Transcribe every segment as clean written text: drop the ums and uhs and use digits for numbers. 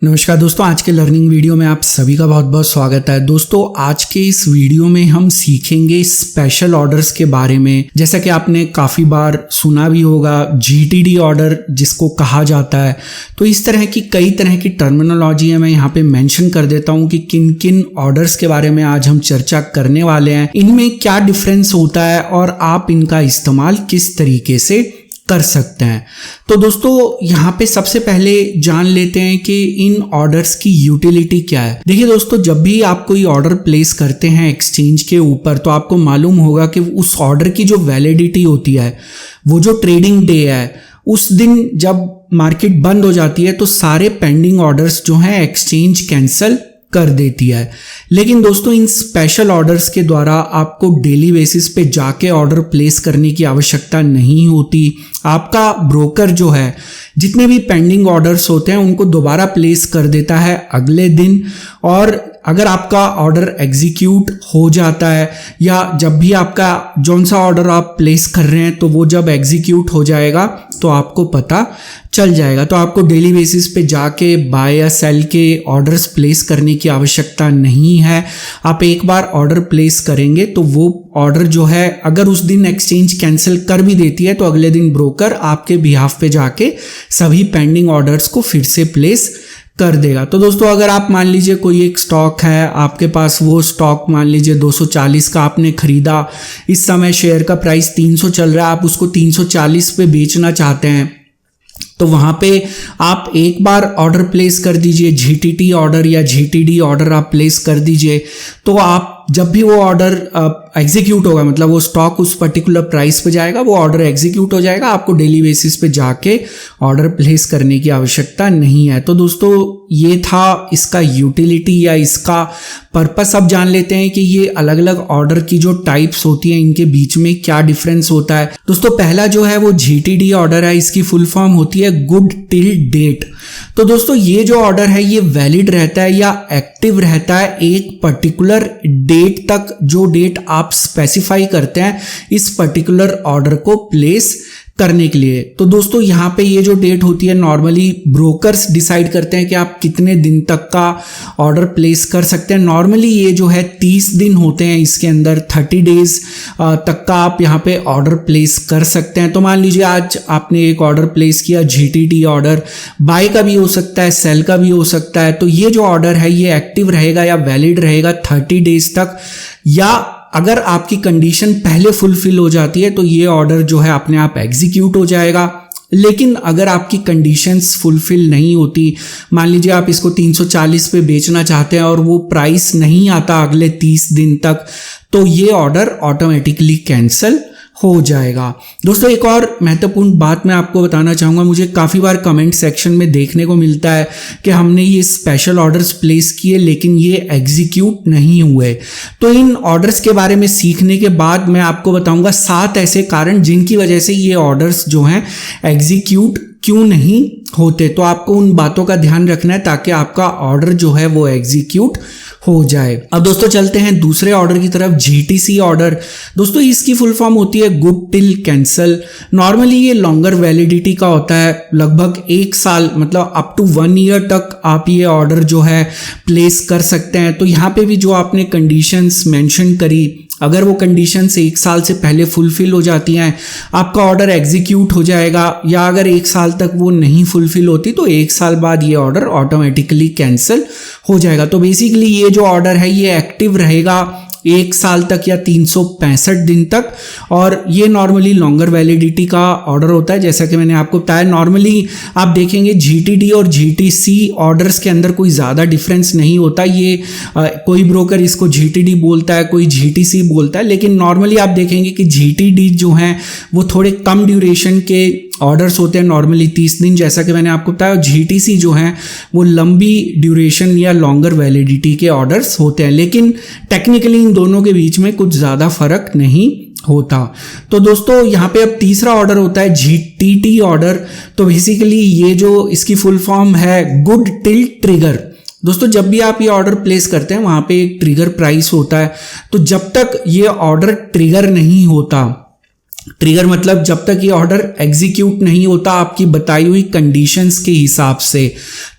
नमस्कार दोस्तों, आज के लर्निंग वीडियो में आप सभी का बहुत बहुत स्वागत है। दोस्तों आज के इस वीडियो में हम सीखेंगे स्पेशल ऑर्डर्स के बारे में। जैसा कि आपने काफ़ी बार सुना भी होगा जीटीडी ऑर्डर जिसको कहा जाता है। तो इस तरह की कई तरह की टर्मिनोलॉजी है, मैं यहाँ पे मेंशन कर देता हूँ कि किन किन ऑर्डर्स के बारे में आज हम चर्चा करने वाले हैं, इनमें क्या डिफरेंस होता है और आप इनका इस्तेमाल किस तरीके से कर सकते हैं। तो दोस्तों यहाँ पे सबसे पहले जान लेते हैं कि इन ऑर्डर्स की यूटिलिटी क्या है। देखिए दोस्तों, जब भी आप कोई ऑर्डर प्लेस करते हैं एक्सचेंज के ऊपर, तो आपको मालूम होगा कि उस ऑर्डर की जो वैलिडिटी होती है, वो जो ट्रेडिंग डे है, उस दिन जब मार्केट बंद हो जाती है तो सारे पेंडिंग ऑर्डर्स जो हैं एक्सचेंज कैंसिल कर देती है। लेकिन दोस्तों इन स्पेशल ऑर्डर्स के द्वारा आपको डेली बेसिस पे जाके ऑर्डर प्लेस करने की आवश्यकता नहीं होती। आपका ब्रोकर जो है जितने भी पेंडिंग ऑर्डर्स होते हैं उनको दोबारा प्लेस कर देता है अगले दिन, और अगर आपका ऑर्डर एग्जीक्यूट हो जाता है या जब भी आपका जौन सा ऑर्डर आप प्लेस कर रहे हैं तो वो जब एग्जीक्यूट हो जाएगा तो आपको पता चल जाएगा। तो आपको डेली बेसिस पे जाके बाय या सेल के ऑर्डर्स प्लेस करने की आवश्यकता नहीं है। आप एक बार ऑर्डर प्लेस करेंगे तो वो ऑर्डर जो है अगर उस दिन एक्सचेंज कैंसिल कर भी देती है तो अगले दिन ब्रोकर आपके बिहाफ पे जाके सभी पेंडिंग ऑर्डर्स को फिर से प्लेस कर देगा। तो दोस्तों अगर आप मान लीजिए कोई एक स्टॉक है आपके पास, वो स्टॉक मान लीजिए 240 का आपने खरीदा, इस समय शेयर का प्राइस 300 चल रहा है, आप उसको 340 पे बेचना चाहते हैं, तो वहां पे आप एक बार ऑर्डर प्लेस कर दीजिए, जीटीटी ऑर्डर या जीटीडी ऑर्डर आप प्लेस कर दीजिए। तो आप जब भी वो ऑर्डर एग्जीक्यूट होगा, मतलब वो स्टॉक उस पर्टिकुलर प्राइस पे जाएगा, वो ऑर्डर एग्जीक्यूट हो जाएगा, आपको डेली बेसिस पे जाके ऑर्डर प्लेस करने की आवश्यकता नहीं है। तो दोस्तों ये था इसका यूटिलिटी या इसका पर्पस। अब जान लेते हैं कि ये अलग अलग ऑर्डर की जो टाइप्स होती हैं इनके बीच में क्या डिफरेंस होता है। दोस्तों पहला जो है वो जीटीडी ऑर्डर है, इसकी फुल फॉर्म होती है गुड टिल डेट। तो दोस्तों ये जो ऑर्डर है ये वैलिड रहता है या एक्टिव रहता है एक पर्टिकुलर डेट तक, जो डेट आप स्पेसिफाई करते हैं इस पर्टिकुलर ऑर्डर को प्लेस करने के लिए। तो दोस्तों यहाँ पे ये जो डेट होती है नॉर्मली ब्रोकर्स डिसाइड करते हैं कि आप कितने दिन तक का ऑर्डर प्लेस कर सकते हैं। नॉर्मली ये जो है 30 दिन होते हैं, इसके अंदर 30 डेज तक का आप यहाँ पे ऑर्डर प्लेस कर सकते हैं। तो मान लीजिए आज आपने एक ऑर्डर प्लेस किया जीटीडी ऑर्डर, बाय का भी हो सकता है, सेल का भी हो सकता है। तो ये जो ऑर्डर है ये एक्टिव रहेगा या वैलिड रहेगा 30 डेज तक, या अगर आपकी कंडीशन पहले फुलफिल हो जाती है तो ये ऑर्डर जो है अपने आप एग्जीक्यूट हो जाएगा। लेकिन अगर आपकी कंडीशंस फुलफिल नहीं होती, मान लीजिए आप इसको 340 पे बेचना चाहते हैं और वो प्राइस नहीं आता अगले 30 दिन तक, तो ये ऑर्डर ऑटोमेटिकली कैंसिल हो जाएगा। दोस्तों एक और महत्वपूर्ण बात मैं आपको बताना चाहूँगा, मुझे काफ़ी बार कमेंट सेक्शन में देखने को मिलता है कि हमने ये स्पेशल ऑर्डर्स प्लेस किए लेकिन ये एग्जीक्यूट नहीं हुए। तो इन ऑर्डर्स के बारे में सीखने के बाद मैं आपको बताऊँगा 7 ऐसे कारण जिनकी वजह से ये ऑर्डर्स जो हैं एग्जीक्यूट क्यों नहीं होते। तो आपको उन बातों का ध्यान रखना है ताकि आपका ऑर्डर जो है वो एग्जीक्यूट हो जाए। अब दोस्तों चलते हैं दूसरे ऑर्डर की तरफ, जीटीसी ऑर्डर। दोस्तों इसकी फुल फॉर्म होती है गुड टिल कैंसल। नॉर्मली ये लॉन्गर वैलिडिटी का होता है, लगभग 1 साल मतलब अप टू 1 ईयर तक आप ये ऑर्डर जो है प्लेस कर सकते हैं। तो यहाँ पे भी जो आपने कंडीशंस मेंशन करी, अगर वो कंडीशंस 1 साल से पहले फुलफिल हो जाती हैं आपका ऑर्डर एग्जीक्यूट हो जाएगा, या अगर 1 साल तक वो नहीं फुलफिल होती तो 1 साल बाद ये ऑर्डर ऑटोमेटिकली कैंसिल हो जाएगा। तो बेसिकली ये जो ऑर्डर है ये एक्टिव रहेगा 1 साल तक या 365 दिन तक, और ये नॉर्मली लॉन्गर वैलिडिटी का ऑर्डर होता है। जैसा कि मैंने आपको बताया, नॉर्मली आप देखेंगे जीटीडी और जीटीसी ऑर्डर्स के अंदर कोई ज़्यादा डिफरेंस नहीं होता। ये कोई ब्रोकर इसको जीटीडी बोलता है, कोई जीटीसी बोलता है, लेकिन नॉर्मली आप देखेंगे कि जीटीडी जो हैं वो थोड़े कम ड्यूरेशन के ऑर्डर्स होते हैं, नॉर्मली 30 दिन, जैसा कि मैंने आपको बताया। जीटीसी जो हैं वो लंबी ड्यूरेशन या लॉन्गर वैलिडिटी के ऑर्डर्स होते हैं, लेकिन टेक्निकली इन दोनों के बीच में कुछ ज़्यादा फर्क नहीं होता। तो दोस्तों यहाँ पे अब तीसरा ऑर्डर होता है जीटीटी ऑर्डर। तो बेसिकली ये जो इसकी फुल फॉर्म है गुड टिल ट्रिगर। दोस्तों जब भी आप ये ऑर्डर प्लेस करते हैं वहाँ पे एक ट्रिगर प्राइस होता है, तो जब तक ये ऑर्डर ट्रिगर नहीं होता ट्रिगर मतलब जब तक ये ऑर्डर एग्जीक्यूट नहीं होता आपकी बताई हुई कंडीशंस के हिसाब से,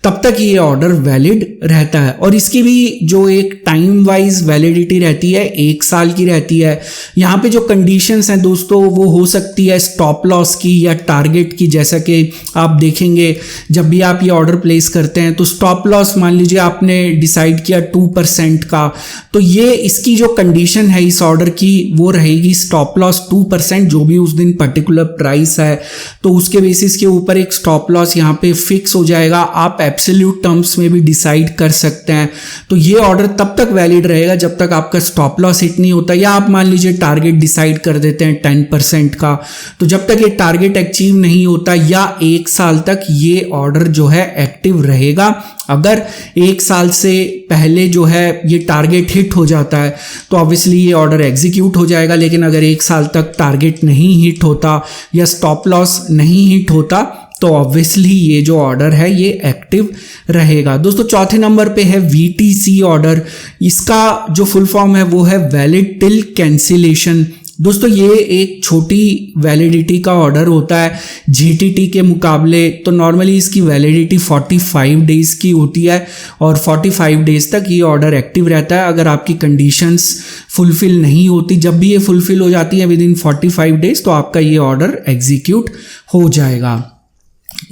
तब तक ये ऑर्डर वैलिड रहता है। और इसकी भी जो एक टाइम वाइज वैलिडिटी रहती है 1 साल की रहती है। यहाँ पे जो कंडीशंस हैं दोस्तों वो हो सकती है स्टॉप लॉस की या टारगेट की। जैसा कि आप देखेंगे जब भी आप ये ऑर्डर प्लेस करते हैं तो स्टॉप लॉस मान लीजिए आपने डिसाइड किया 2% का, तो ये इसकी जो कंडीशन है इस ऑर्डर की वो रहेगी स्टॉप लॉस 2%, जो भी उस दिन पर्टिकुलर प्राइस है तो उसके बेसिस के ऊपर एक स्टॉप लॉस यहाँ पे फिक्स हो जाएगा। आप एब्सोल्यूट टर्म्स में भी डिसाइड कर सकते हैं। तो ये ऑर्डर तब तक वैलिड रहेगा जब तक आपका स्टॉप लॉस हिट नहीं होता, या आप मान लीजिए टारगेट डिसाइड कर देते हैं 10% का, तो जब तक ये टारगेट अचीव नहीं होता या 1 साल तक ये ऑर्डर जो है एक्टिव रहेगा। अगर 1 साल से पहले जो है ये टारगेट हिट हो जाता है तो ऑब्वियसली ये ऑर्डर एग्जीक्यूट हो जाएगा, लेकिन अगर 1 साल तक टारगेट नहीं हिट होता या स्टॉप लॉस नहीं हिट होता तो ऑब्वियसली ये जो ऑर्डर है ये एक्टिव रहेगा। दोस्तों चौथे नंबर पे है VTC ऑर्डर। इसका जो फुल फॉर्म है वो है वैलिड टिल कैंसिलेशन। दोस्तों ये एक छोटी वैलिडिटी का ऑर्डर होता है GTT के मुकाबले। तो नॉर्मली इसकी वैलिडिटी 45 डेज की होती है और 45 डेज तक ये ऑर्डर एक्टिव रहता है। अगर आपकी कंडीशंस फुलफिल नहीं होती, जब भी ये फुलफिल हो जाती है विद इन 45 डेज, तो आपका ये ऑर्डर एग्जीक्यूट हो जाएगा।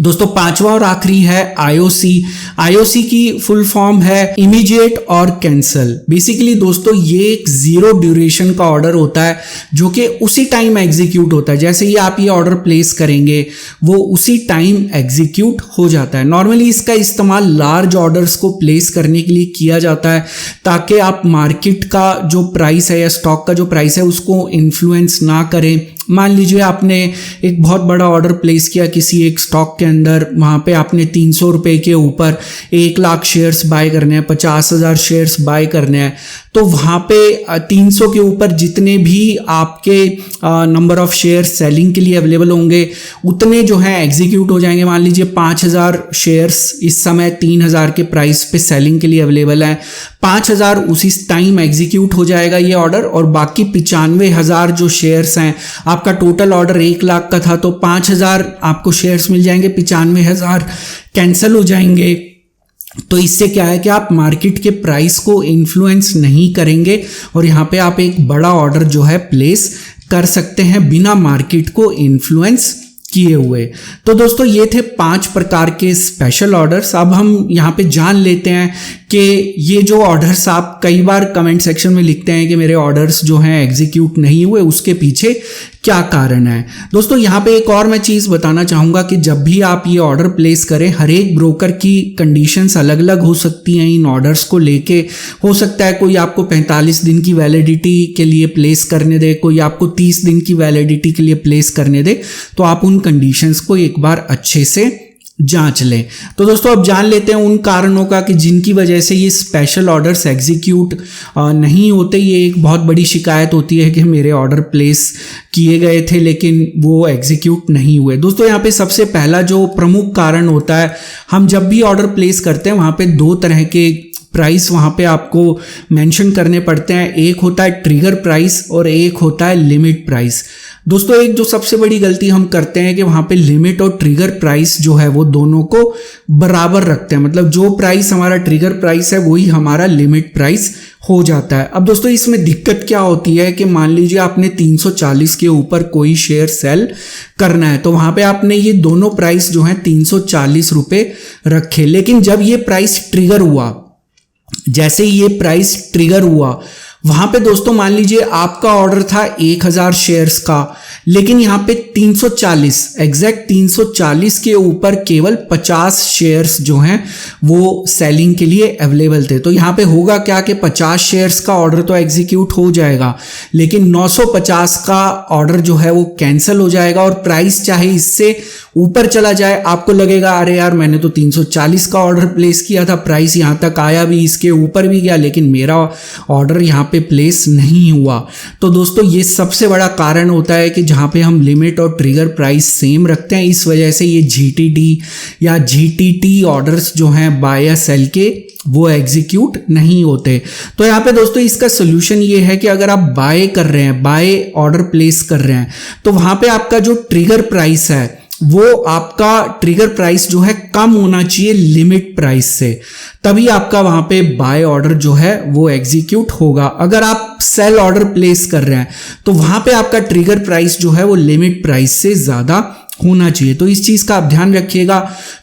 दोस्तों पांचवा और आखिरी है IOC की फुल फॉर्म है इमीडिएट और कैंसल। बेसिकली दोस्तों ये एक 0 ड्यूरेशन का ऑर्डर होता है जो कि उसी टाइम एग्जीक्यूट होता है। जैसे ही आप ये ऑर्डर प्लेस करेंगे वो उसी टाइम एग्जीक्यूट हो जाता है। नॉर्मली इसका इस्तेमाल लार्ज ऑर्डर्स को प्लेस करने के लिए किया जाता है ताकि आप मार्केट का जो प्राइस है या स्टॉक का जो प्राइस है उसको इन्फ्लुएंस ना करें। मान लीजिए आपने एक बहुत बड़ा ऑर्डर प्लेस किया किसी एक स्टॉक के अंदर, वहाँ पे आपने 300 रुपये के ऊपर 1 लाख शेयर्स बाय करने हैं, 50,000 शेयर्स बाय करने हैं, तो वहाँ पे 300 के ऊपर जितने भी आपके नंबर ऑफ शेयर सेलिंग के लिए अवेलेबल होंगे उतने जो है एग्जीक्यूट हो जाएंगे। मान लीजिए 5,000 शेयर्स इस समय 3,000 के प्राइस पे सेलिंग के लिए अवेलेबल है, 5,000 उसी टाइम एग्जीक्यूट हो जाएगा ये ऑर्डर, और बाकी 95,000 जो शेयर्स हैं, आपका टोटल ऑर्डर 1 लाख का था तो 5,000 आपको शेयर्स मिल जाएंगे, 95,000 कैंसिल हो जाएंगे। तो इससे क्या है कि आप मार्केट के प्राइस को इन्फ्लुएंस नहीं करेंगे और यहाँ पे आप एक बड़ा ऑर्डर जो है प्लेस कर सकते हैं बिना मार्केट को इन्फ्लुएंस किए हुए। तो दोस्तों ये थे 5 प्रकार के स्पेशल ऑर्डर्स। अब हम यहाँ पे जान लेते हैं कि ये जो ऑर्डर्स आप कई बार कमेंट सेक्शन में लिखते हैं कि मेरे ऑर्डर्स जो हैं एग्जीक्यूट नहीं हुए, उसके पीछे क्या कारण है। दोस्तों यहाँ पे एक और मैं चीज़ बताना चाहूँगा कि जब भी आप ये ऑर्डर प्लेस करें, हर एक ब्रोकर की कंडीशंस अलग अलग हो सकती हैं इन ऑर्डर्स को लेके। हो सकता है कोई आपको 45 दिन की वैलिडिटी के लिए प्लेस करने दे, कोई आपको 30 दिन की वैलिडिटी के लिए प्लेस करने दे, तो आप उन कंडीशंस को एक बार अच्छे से जांच लें। तो दोस्तों अब जान लेते हैं उन कारणों का कि जिनकी वजह से ये स्पेशल ऑर्डर्स एग्जीक्यूट नहीं होते। ये एक बहुत बड़ी शिकायत होती है कि मेरे ऑर्डर प्लेस किए गए थे लेकिन वो एग्जीक्यूट नहीं हुए। दोस्तों यहाँ पे सबसे पहला जो प्रमुख कारण होता है, हम जब भी ऑर्डर प्लेस करते हैं वहाँ पे 2 तरह के प्राइस वहाँ पे आपको मेंशन करने पड़ते हैं। एक होता है ट्रिगर प्राइस और एक होता है लिमिट प्राइस। दोस्तों एक जो सबसे बड़ी गलती हम करते हैं कि वहाँ पे लिमिट और ट्रिगर प्राइस जो है वो दोनों को बराबर रखते हैं, मतलब जो प्राइस हमारा ट्रिगर प्राइस है वही हमारा लिमिट प्राइस हो जाता है। अब दोस्तों इसमें दिक्कत क्या होती है कि मान लीजिए आपने 340 के ऊपर कोई शेयर सेल करना है, तो वहाँ पे आपने ये दोनों प्राइस जो है 340 रुपये रखे, लेकिन जब ये प्राइस ट्रिगर हुआ, जैसे ही ये प्राइस ट्रिगर हुआ, वहां पे दोस्तों मान लीजिए आपका ऑर्डर था 1000 शेयर्स का, लेकिन यहाँ पे 340 एग्जैक्ट 340 के ऊपर केवल 50 शेयर्स जो हैं वो सेलिंग के लिए अवेलेबल थे। तो यहाँ पे होगा क्या कि 50 शेयर्स का ऑर्डर तो एग्जीक्यूट हो जाएगा, लेकिन 950 का ऑर्डर जो है वो कैंसिल हो जाएगा और प्राइस चाहे इससे ऊपर चला जाए, आपको लगेगा अरे यार मैंने तो 340 का ऑर्डर प्लेस किया था, प्राइस यहाँ तक आया भी, इसके ऊपर भी गया, लेकिन मेरा ऑर्डर यहाँ पे प्लेस नहीं हुआ। तो दोस्तों ये सबसे बड़ा कारण होता है कि जहाँ पे हम लिमिट और ट्रिगर प्राइस सेम रखते हैं, इस वजह से ये GTD या GTT ऑर्डर्स जो हैं बाय या सेल के वो एग्जीक्यूट नहीं होते। तो यहाँ पे दोस्तों इसका सोल्यूशन ये है कि अगर आप बाय कर रहे हैं, बाय ऑर्डर प्लेस कर रहे हैं, तो वहाँ पे आपका जो ट्रिगर प्राइस है वो आपका ट्रिगर प्राइस जो है कम होना चाहिए लिमिट प्राइस से, तभी आपका वहां पे बाय ऑर्डर जो है वो एग्जीक्यूट होगा। अगर आप सेल ऑर्डर प्लेस कर रहे हैं तो वहां पे आपका ट्रिगर प्राइस जो है वो लिमिट प्राइस से ज्यादा होना चाहिए। तो इस चीज का आप ध्यान रखिएगा।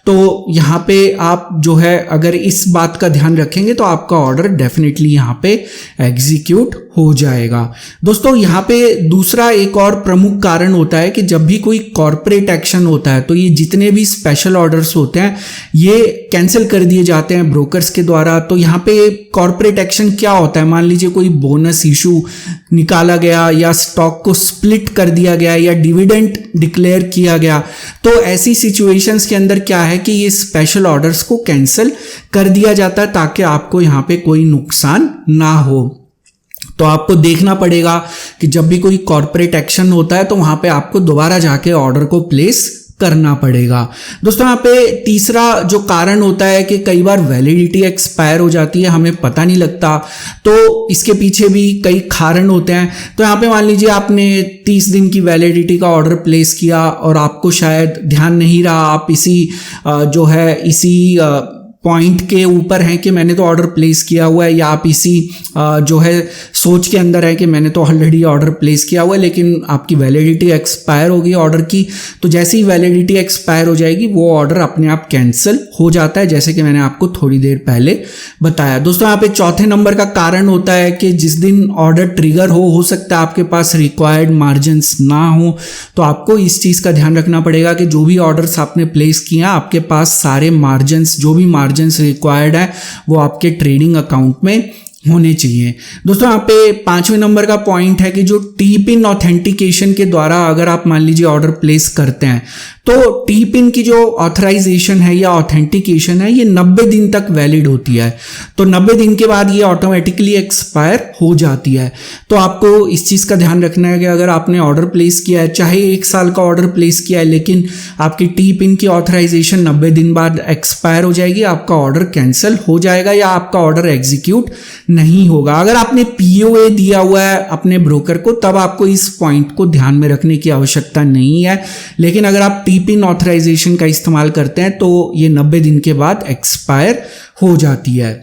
तो यहाँ पे आप जो है अगर इस बात का ध्यान रखेंगे तो आपका ऑर्डर डेफिनेटली यहाँ पे एग्जीक्यूट हो जाएगा। दोस्तों यहाँ पे दूसरा एक और प्रमुख कारण होता है कि जब भी कोई कॉर्पोरेट एक्शन होता है तो ये जितने भी स्पेशल ऑर्डर्स होते हैं ये कैंसिल कर दिए जाते हैं ब्रोकर्स के द्वारा। तो यहाँ पे कॉर्पोरेट एक्शन क्या होता है, मान लीजिए कोई बोनस इशू निकाला गया या स्टॉक को स्प्लिट कर दिया गया या डिविडेंड डिक्लेयर किया गया, तो ऐसी सिचुएशंस के अंदर क्या है कि ये स्पेशल ऑर्डर्स को कैंसिल कर दिया जाता है ताकि आपको यहाँ पे कोई नुकसान ना हो। तो आपको देखना पड़ेगा कि जब भी कोई कॉर्पोरेट एक्शन होता है तो वहां पे आपको दोबारा जाके ऑर्डर को प्लेस करना पड़ेगा। दोस्तों यहाँ पे तीसरा जो कारण होता है कि कई बार वैलिडिटी एक्सपायर हो जाती है, हमें पता नहीं लगता, तो इसके पीछे भी कई कारण होते हैं। तो यहाँ पे मान लीजिए आपने 30 दिन की वैलिडिटी का ऑर्डर प्लेस किया और आपको शायद ध्यान नहीं रहा, आप इसी पॉइंट के ऊपर हैं कि मैंने तो ऑर्डर प्लेस किया हुआ है, या आप इसी जो है सोच के अंदर है कि मैंने तो ऑलरेडी ऑर्डर प्लेस किया हुआ है, लेकिन आपकी वैलिडिटी एक्सपायर हो गई ऑर्डर की। तो जैसे ही वैलिडिटी एक्सपायर हो जाएगी वो ऑर्डर अपने आप कैंसिल हो जाता है, जैसे कि मैंने आपको थोड़ी देर पहले बताया। दोस्तों यहाँ पे चौथे नंबर का कारण होता है कि जिस दिन ऑर्डर ट्रिगर हो सकता है आपके पास रिक्वायर्ड मार्जिन्स ना हो। तो आपको इस चीज़ का ध्यान रखना पड़ेगा कि जो भी ऑर्डर्स आपने प्लेस किए हैं आपके पास सारे मार्जिन्स, जो भी मार्जिन्स रिक्वायर्ड है वो आपके ट्रेडिंग अकाउंट में होने चाहिए। दोस्तों यहाँ पे 5वें नंबर का पॉइंट है कि जो टी पिन ऑथेंटिकेशन के द्वारा अगर आप मान लीजिए ऑर्डर प्लेस करते हैं तो टी पिन की जो ऑथराइजेशन है या ऑथेंटिकेशन है ये 90 दिन तक वैलिड होती है। तो 90 दिन के बाद ये ऑटोमेटिकली एक्सपायर हो जाती है। तो आपको इस चीज़ का ध्यान रखना है कि अगर आपने ऑर्डर प्लेस किया है, चाहे 1 साल का ऑर्डर प्लेस किया है, लेकिन आपकी टी पिन की ऑथराइजेशन 90 दिन बाद एक्सपायर हो जाएगी, आपका ऑर्डर कैंसिल हो जाएगा या आपका ऑर्डर एग्जीक्यूट नहीं होगा। अगर आपने POA दिया हुआ है अपने ब्रोकर को तब आपको इस पॉइंट को ध्यान में रखने की आवश्यकता नहीं है, लेकिन अगर आप टी पिन ऑथराइजेशन का इस्तेमाल करते हैं तो ये 90 दिन के बाद एक्सपायर हो जाती है।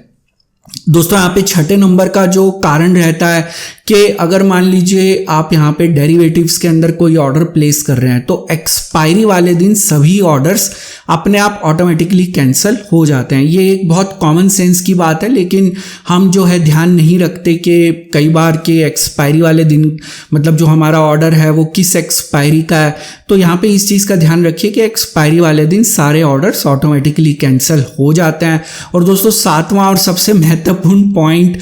दोस्तों यहाँ पे 6ठे नंबर का जो कारण रहता है कि अगर मान लीजिए आप यहाँ पे डेरिवेटिव्स के अंदर कोई ऑर्डर प्लेस कर रहे हैं तो एक्सपायरी वाले दिन सभी ऑर्डर्स अपने आप ऑटोमेटिकली कैंसिल हो जाते हैं। ये एक बहुत कॉमन सेंस की बात है, लेकिन हम जो है ध्यान नहीं रखते कि कई बार के एक्सपायरी वाले दिन मतलब जो हमारा ऑर्डर है वो किस एक्सपायरी का है। तो यहाँ पे इस चीज़ का ध्यान रखिए कि एक्सपायरी वाले दिन सारे ऑर्डर्स ऑटोमेटिकली कैंसिल हो जाते हैं। और दोस्तों 7वां और सबसे महत्वपूर्ण पॉइंट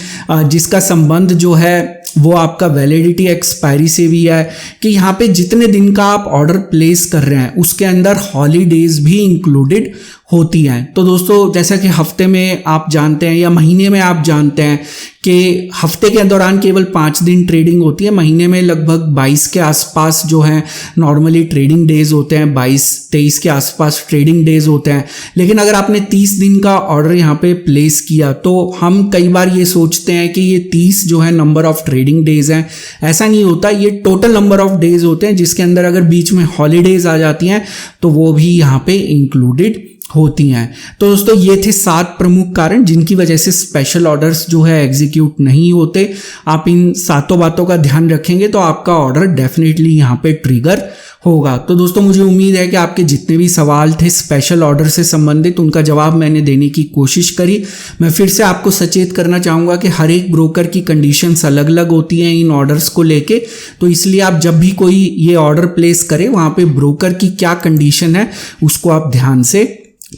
जिसका संबंध जो है वो आपका वैलिडिटी एक्सपायरी से भी है कि यहाँ पे जितने दिन का आप ऑर्डर प्लेस कर रहे हैं उसके अंदर हॉलीडेज भी इंक्लूडेड होती हैं। तो दोस्तों जैसा कि हफ्ते में आप जानते हैं या महीने में आप जानते हैं कि हफ्ते के दौरान केवल 5 दिन ट्रेडिंग होती है, महीने में लगभग 22 के आसपास जो है नॉर्मली ट्रेडिंग डेज होते हैं, 22-23 के आसपास ट्रेडिंग डेज होते हैं। लेकिन अगर आपने 30 दिन का ऑर्डर यहाँ पे प्लेस किया तो हम कई बार ये सोचते हैं कि ये 30 जो है नंबर ऑफ ट्रेडिंग डेज हैं। ऐसा नहीं होता, ये टोटल नंबर ऑफ डेज होते हैं जिसके अंदर अगर बीच में हॉलीडेज आ जाती हैं तो वो भी यहाँ पे इंक्लूडेड होती हैं। तो दोस्तों ये थे 7 प्रमुख कारण जिनकी वजह से स्पेशल ऑर्डर्स जो है एग्जीक्यूट नहीं होते। आप इन 7 बातों का ध्यान रखेंगे तो आपका ऑर्डर डेफिनेटली यहाँ पे ट्रिगर होगा। तो दोस्तों मुझे उम्मीद है कि आपके जितने भी सवाल थे स्पेशल ऑर्डर से संबंधित उनका जवाब मैंने देने की कोशिश करी। मैं फिर से आपको सचेत करना चाहूँगा कि हर एक ब्रोकर की कंडीशंस अलग अलग होती हैं इन ऑर्डर्स को लेके, तो इसलिए आप जब भी कोई ये ऑर्डर प्लेस करें वहाँ पे ब्रोकर की क्या कंडीशन है उसको आप ध्यान से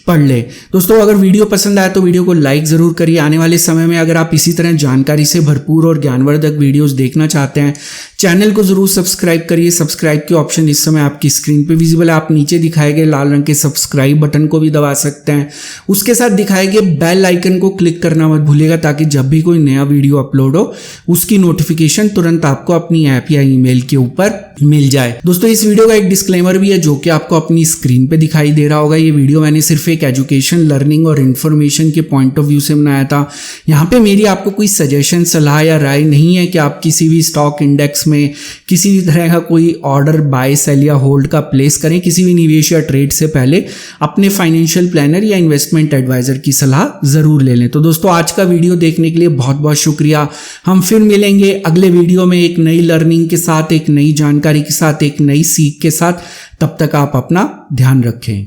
पढ़ ले। दोस्तों अगर वीडियो पसंद आया तो वीडियो को लाइक ज़रूर करिए। आने वाले समय में अगर आप इसी तरह जानकारी से भरपूर और ज्ञानवर्धक वीडियोस देखना चाहते हैं, चैनल को जरूर सब्सक्राइब करिए। सब्सक्राइब के ऑप्शन इस समय आपकी स्क्रीन पे विजिबल है। आप नीचे दिखाए गए लाल रंग के सब्सक्राइब बटन को भी दबा सकते हैं। उसके साथ दिखाए गए बेल आइकन को क्लिक करना मत भूलिएगा, ताकि जब भी कोई नया वीडियो अपलोड हो उसकी नोटिफिकेशन तुरंत आपको अपनी ऐप या ईमेल के ऊपर मिल जाए। दोस्तों, इस वीडियो का एक डिस्क्लेमर भी है जो कि आपको अपनी स्क्रीन पे दिखाई दे रहा होगा। ये वीडियो मैंने सिर्फ एक एजुकेशन, लर्निंग और इन्फॉर्मेशन के पॉइंट ऑफ व्यू से बनाया था। यहाँ पे मेरी आपको कोई सजेशन, सलाह या राय नहीं है कि आप किसी भी स्टॉक इंडेक्स में किसी भी तरह का कोई ऑर्डर बाय, सेल या होल्ड का प्लेस करें। किसी भी निवेश या ट्रेड से पहले अपने फाइनेंशियल प्लानर या इन्वेस्टमेंट एडवाइजर की सलाह जरूर ले लें। तो दोस्तों, आज का वीडियो देखने के लिए बहुत बहुत शुक्रिया। हम फिर मिलेंगे अगले वीडियो में एक नई लर्निंग के साथ, एक नई जानकारी के साथ, एक नई सीख के साथ। तब तक आप अपना ध्यान रखें।